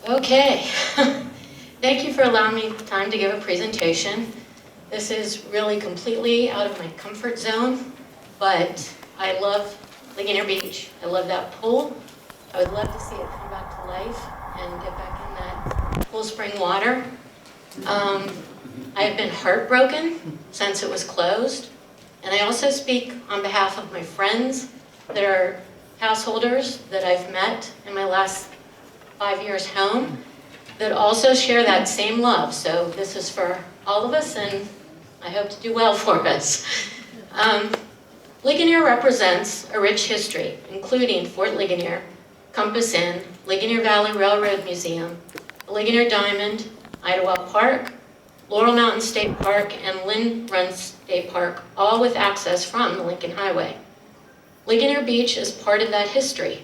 Okay, thank you for allowing me time to give a presentation. This is really completely out of my comfort zone, but I love Ligonier Beach. I love that pool. I would love to see it come back to life and get back in that cool spring water. I have been heartbroken since it was closed, and I also speak on behalf of my friends that are householders that I've met in my last 5 years home that also share that same love. So this is for all of us, and I hope to do well for us. Ligonier represents a rich history, including Fort Ligonier, Compass Inn, Ligonier Valley Railroad Museum, the Ligonier Diamond, Idlewild Park, Laurel Mountain State Park, and Lynn Run State Park, all with access from the Lincoln Highway. Ligonier Beach is part of that history.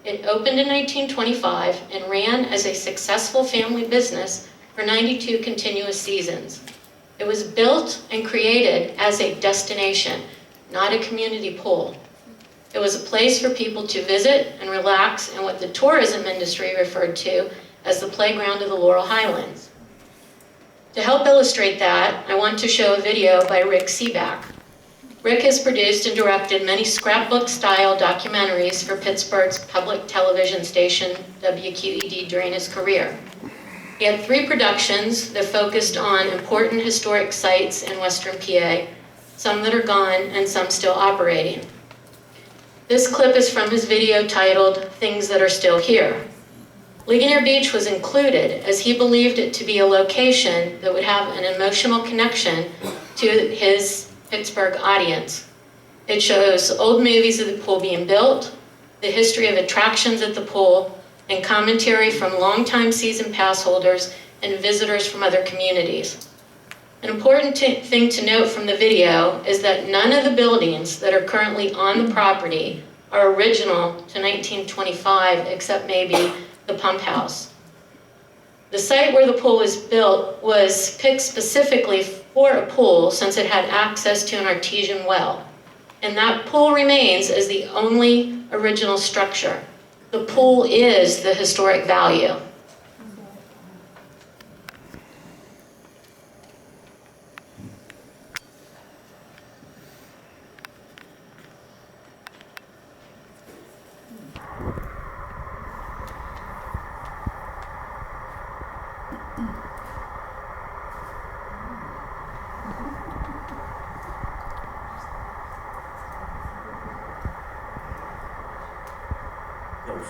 It opened in 1925 and ran as a successful family business for 92 continuous seasons. It was built and created as a destination, not a community pool. It was a place for people to visit and relax in what the tourism industry referred to as the playground of the Laurel Highlands. To help illustrate that, I want to show a video by Rick Seaback. Rick has produced and directed many scrapbook-style documentaries for Pittsburgh's public television station, WQED, during his career. He had 3 productions that focused on important historic sites in Western PA, some that are gone and some still operating. This clip is from his video titled, "Things That Are Still Here." Ligonier Beach was included as he believed it to be a location that would have an emotional connection to his Pittsburgh audience. It shows old movies of the pool being built, the history of attractions at the pool, and commentary from longtime season pass holders and visitors from other communities. An important thing to note from the video is that none of the buildings that are currently on the property are original to 1925, except maybe the pump house. The site where the pool was built was picked specifically for a pool since it had access to an artesian well. And that pool remains as the only original structure. The pool is the historic value.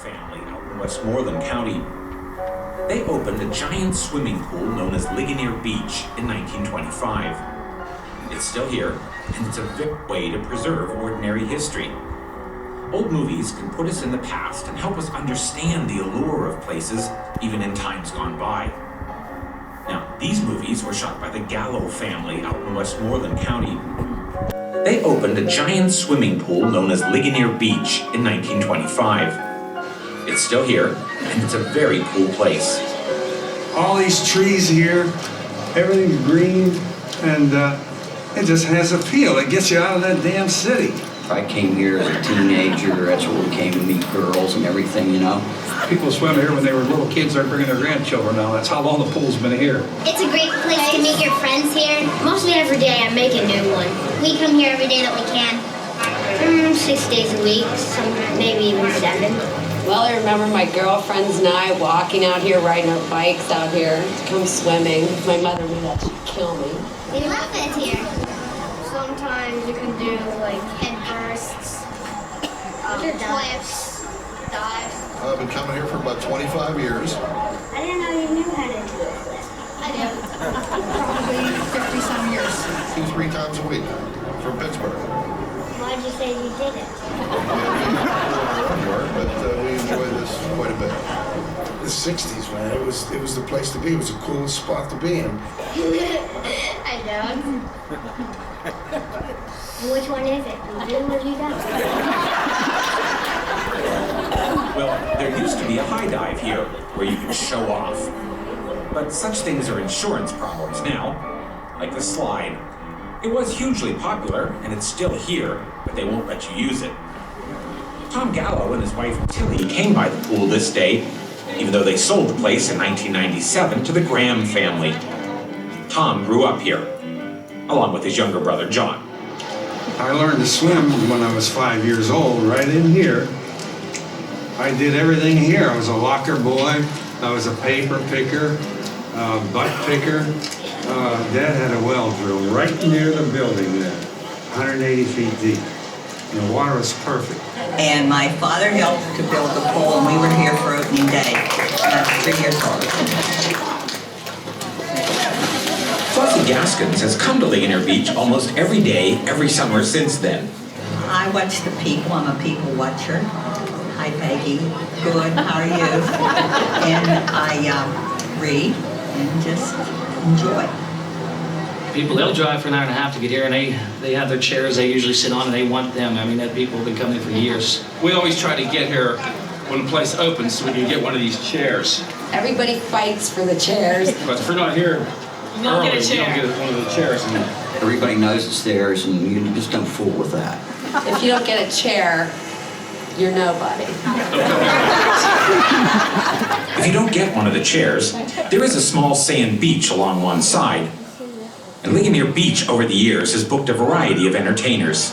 Family out in Westmoreland County. They opened a giant swimming pool known as Ligonier Beach in 1925. It's still here, and it's a vivid way to preserve ordinary history. Old movies can put us in the past and help us understand the allure of places even in times gone by. Now, these movies were shot by the Gallo family out in Westmoreland County. They opened a giant swimming pool known as Ligonier Beach in 1925. It's still here, and it's a very cool place. All these trees here, everything's green, and it just has a feel. It gets you out of that damn city. I came here as a teenager. That's where we came to meet girls and everything, you know. People swim here when they were little kids. They're bringing their grandchildren now. That's how long the pool's been here. It's a great place to meet your friends here. Mostly every day I make a new one. We come here every day that we can. 6 days a week, maybe even 7. Well, I remember my girlfriends and I walking out here, riding our bikes out here to come swimming. My mother knew that she'd kill me. We love it here. Sometimes you can do like head bursts, flips, dives. I've been coming here for about 25 years. I didn't know you knew how to do a flip. I do. Probably 50-some years. 2-3 times a week from Pittsburgh. Why'd you say you did it? But we enjoy this quite a bit. The 60s, man, it was the place to be. It was the coolest spot to be in. I don't. Which one is it? You do or you don't? Well, there used to be a high dive here where you could show off. But such things are insurance problems now. like the slide. It was hugely popular, and it's still here, but they won't let you use it. Tom Gallo and his wife Tilly came by the pool this day, even though they sold the place in 1997 to the Graham family. Tom grew up here, along with his younger brother John. I learned to swim when I was 5 years old, right in here. I did everything here. I was a locker boy, I was a paper picker, butt picker. Dad had a well drill right near the building there, 180 feet deep. And the water was perfect. And my father helped to build the pool, and we were here for opening day. I was 3 years old. Fluffy Gaskins has come to Ligonier Beach almost every day, every summer since then. I watch the people. I'm a people watcher. Hi, Peggy. Good. How are you? And I read and just enjoy. People, they'll drive for an hour and a half to get here, and they have their chairs they usually sit on, and they want them. I mean, that people have been coming for years. We always try to get here when the place opens so we can get one of these chairs. Everybody fights for the chairs. But if we're not here early, we don't get one of the chairs. Everybody knows it's theirs, and you just don't fool with that. If you don't get a chair, you're nobody. If you don't get one of the chairs, there is a small sand beach along one side. And Ligonier Beach over the years has booked a variety of entertainers.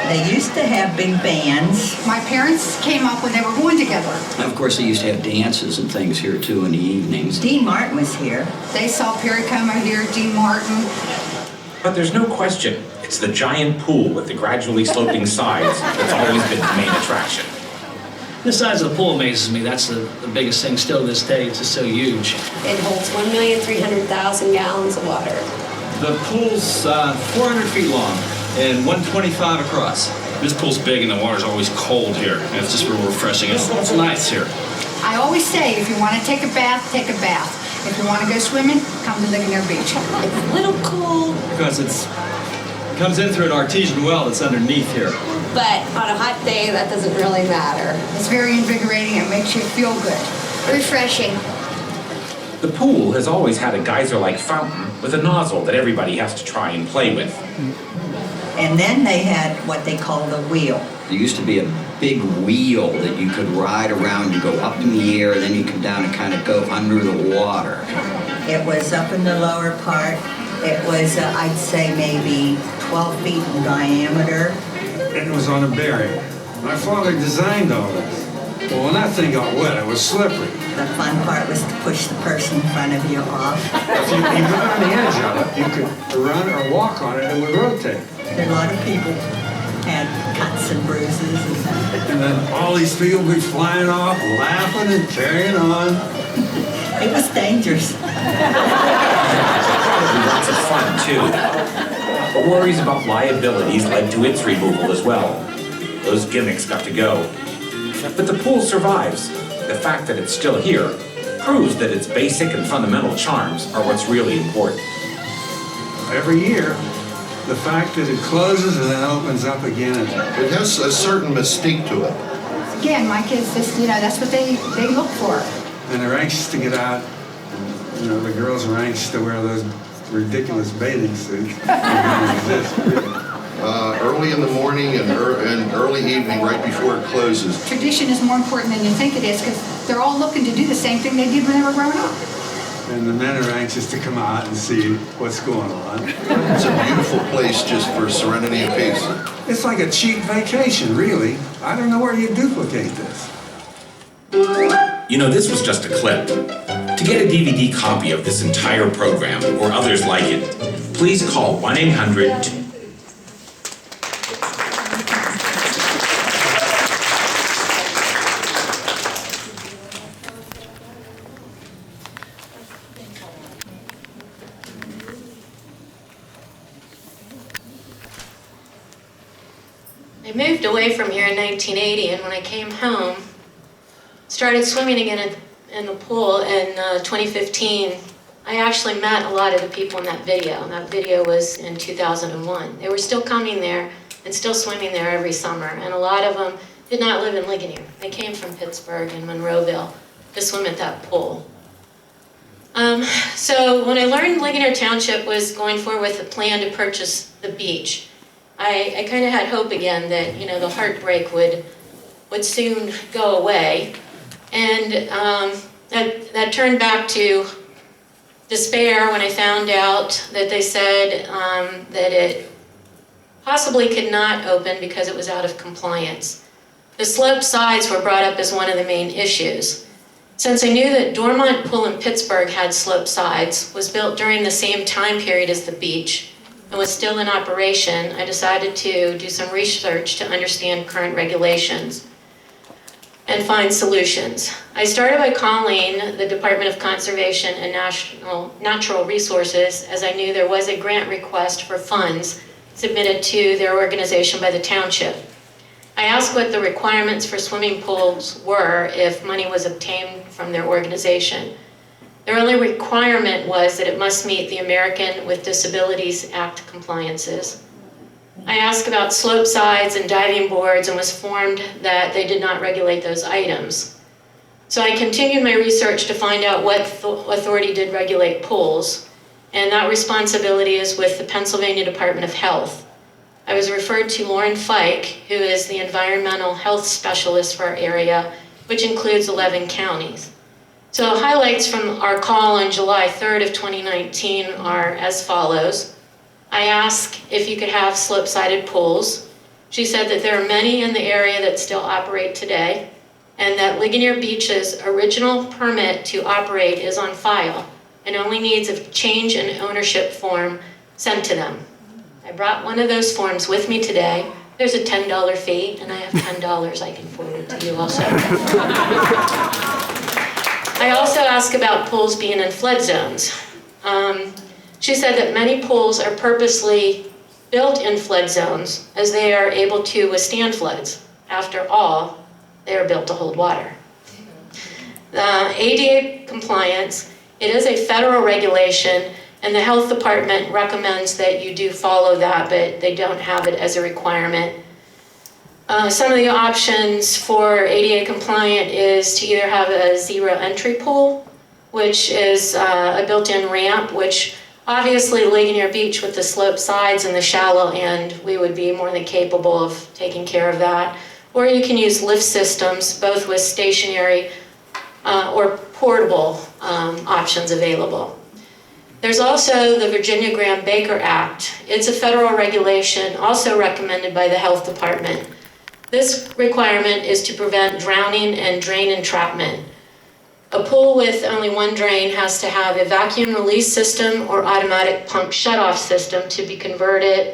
They used to have big bands. My parents came up when they were going together. Of course, they used to have dances and things here, too, in the evenings. Dean Martin was here. They saw Perry Como here, Dean Martin. But there's no question, it's the giant pool with the gradually sloping sides that's always been the main attraction. The size of the pool amazes me. That's the biggest thing still to this day. It's just so huge. It holds 1,300,000 gallons of water. The pool's 400 feet long and 125 across. This pool's big and the water's always cold here. And it's just real refreshing. It's nice here. I always say, if you want to take a bath, take a bath. If you want to go swimming, come to Ligonier Beach. It's a little cool. Because it comes in through an artesian well that's underneath here. But on a hot day, that doesn't really matter. It's very invigorating. It makes you feel good. Refreshing. The pool has always had a geyser-like fountain with a nozzle that everybody has to try and play with. And then they had what they called a wheel. There used to be a big wheel that you could ride around. You go up in the air, then you come down and kind of go under the water. It was up in the lower part. It was, I'd say, maybe 12 feet in diameter. It was on a bearing. My father designed all this. Well, when that thing got wet, it was slippery. The fun part was to push the person in front of you off. If you got on the edge of it, you could run or walk on it, and it would rotate. A lot of people had cuts and bruises. And then all these people would be flying off, laughing and carrying on. It was dangerous. Probably lots of fun, too. But worries about liabilities led to its removal as well. Those gimmicks got to go. But the pool survives. The fact that it's still here proves that its basic and fundamental charms are what's really important. Every year, the fact that it closes and then opens up again. It has a certain mystique to it. Again, my kids just, that's what they look for. And they're anxious to get out. The girls are anxious to wear those ridiculous bathing suits. Early in the morning and early evening, right before it closes. Tradition is more important than you think it is because they're all looking to do the same thing they did when they were growing up. And the men are anxious to come out and see what's going on. It's a beautiful place just for serenity and peace. It's like a cheap vacation, really. I don't know where you duplicate this. This was just a clip. To get a DVD copy of this entire program or others like it, please call 1-800- I moved away from here in 1980, and when I came home, started swimming again in the pool in 2015. I actually met a lot of the people in that video, and that video was in 2001. They were still coming there and still swimming there every summer, and a lot of them did not live in Ligonier. They came from Pittsburgh and Monroeville to swim at that pool. So when I learned Ligonier Township was going forward with a plan to purchase the beach, I kind of had hope again that, you know, the heartbreak would soon go away. And that turned back to despair when I found out that they said that it possibly could not open because it was out of compliance. The slope sides were brought up as one of the main issues. Since I knew that Dormont Pool in Pittsburgh had slope sides, was built during the same time period as the beach, and was still in operation, I decided to do some research to understand current regulations and find solutions. I started by calling the Department of Conservation and Natural Resources, as I knew there was a grant request for funds submitted to their organization by the township. I asked what the requirements for swimming pools were if money was obtained from their organization. Their only requirement was that it must meet the American with Disabilities Act compliances. I asked about slope sides and diving boards and was informed that they did not regulate those items. So I continued my research to find out what authority did regulate pools, and that responsibility is with the Pennsylvania Department of Health. I was referred to Lauren Fike, who is the environmental health specialist for our area, which includes 11 counties. So highlights from our call on July 3rd of 2019 are as follows. I asked if you could have slope-sided pools. She said that there are many in the area that still operate today, and that Ligonier Beach's original permit to operate is on file and only needs a change in ownership form sent to them. I brought one of those forms with me today. There's a $10 fee, and I have $10 I can forward to you also. I also asked about pools being in flood zones. She said that many pools are purposely built in flood zones as they are able to withstand floods. After all, they are built to hold water. ADA compliance, it is a federal regulation, and the health department recommends that you do follow that, but they don't have it as a requirement. Some of the options for ADA compliant is to either have a zero entry pool, which is a built-in ramp, which obviously Ligonier Beach with the slope sides and the shallow end, we would be more than capable of taking care of that. Or you can use lift systems, both with stationary or portable options available. There's also the Virginia Graham-Baker Act. It's a federal regulation also recommended by the health department. This requirement is to prevent drowning and drain entrapment. A pool with only one drain has to have a vacuum release system or automatic pump shutoff system to be converted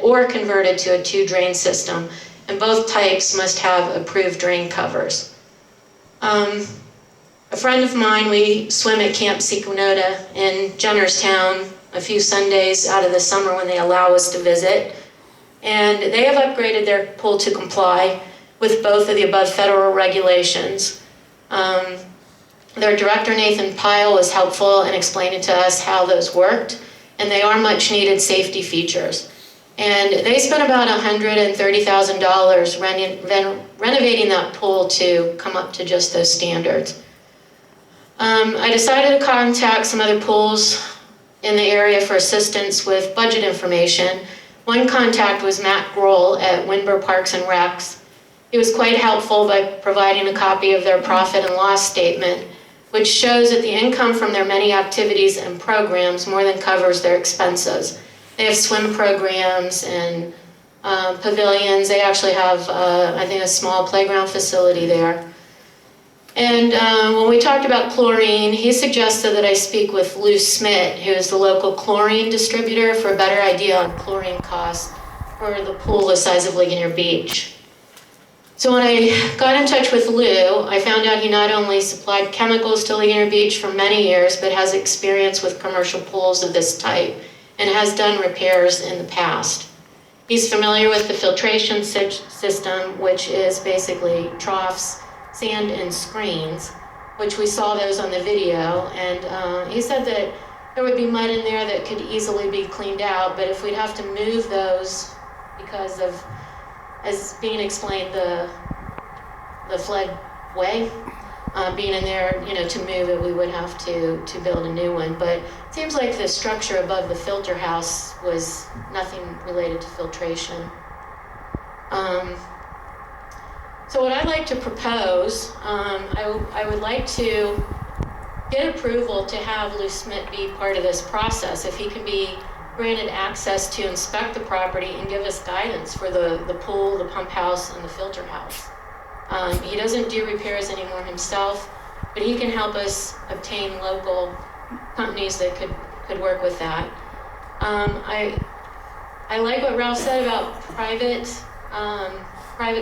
to a two-drain system, and both types must have approved drain covers. A friend of mine, we swim at Camp Sequanota in Jennerstown a few Sundays out of the summer when they allow us to visit. And they have upgraded their pool to comply with both of the above federal regulations. Their director, Nathan Pyle, was helpful in explaining to us how those worked, and they are much needed safety features. And they spent about $130,000 renovating that pool to come up to just those standards. I decided to contact some other pools in the area for assistance with budget information. One contact was Matt Grohl at Windber Parks and Recs. He was quite helpful by providing a copy of their profit and loss statement, which shows that the income from their many activities and programs more than covers their expenses. They have swim programs and pavilions. They actually have, I think, a small playground facility there. And when we talked about chlorine, he suggested that I speak with Lou Smith, who is the local chlorine distributor, for a better idea on chlorine costs for the pool the size of Ligonier Beach. So when I got in touch with Lou, I found out he not only supplied chemicals to Ligonier Beach for many years, but has experience with commercial pools of this type and has done repairs in the past. He's familiar with the filtration system, which is basically troughs, sand, and screens, which we saw those on the video. And he said that there would be mud in there that could easily be cleaned out, but if we'd have to move those because of, as being explained, the floodway, being in there, to move it, we would have to build a new one. But it seems like the structure above the filter house was nothing related to filtration. So what I'd like to propose, I would like to get approval to have Lou Smith be part of this process. If he can be granted access to inspect the property and give us guidance for the pool, the pump house, and the filter house. He doesn't do repairs anymore himself, but he can help us obtain local companies that could work with that. I like what Ralph said about private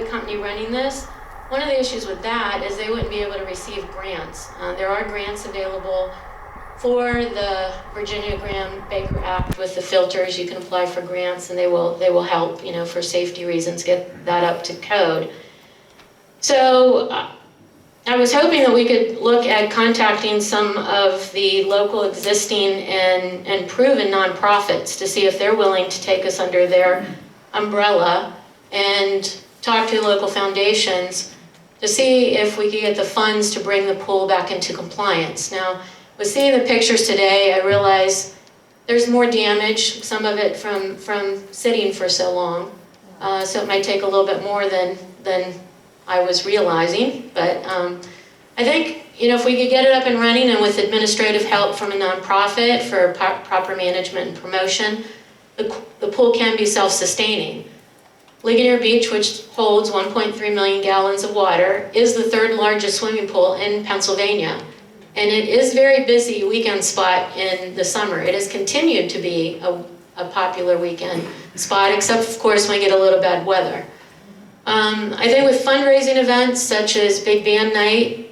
company running this. One of the issues with that is they wouldn't be able to receive grants. There are grants available for the Virginia Graham-Baker Act with the filters. You can apply for grants, and they will help, for safety reasons, get that up to code. So I was hoping that we could look at contacting some of the local existing and proven nonprofits to see if they're willing to take us under their umbrella and talk to local foundations to see if we could get the funds to bring the pool back into compliance. Now, with seeing the pictures today, I realize there's more damage, some of it from sitting for so long. So it might take a little bit more than I was realizing, but I think, if we could get it up and running and with administrative help from a nonprofit for proper management and promotion, the pool can be self-sustaining. Ligonier Beach, which holds 1.3 million gallons of water, is the third largest swimming pool in Pennsylvania. And it is very busy weekend spot in the summer. It has continued to be a popular weekend spot, except of course when we get a little bad weather. I think with fundraising events such as Big Band Night,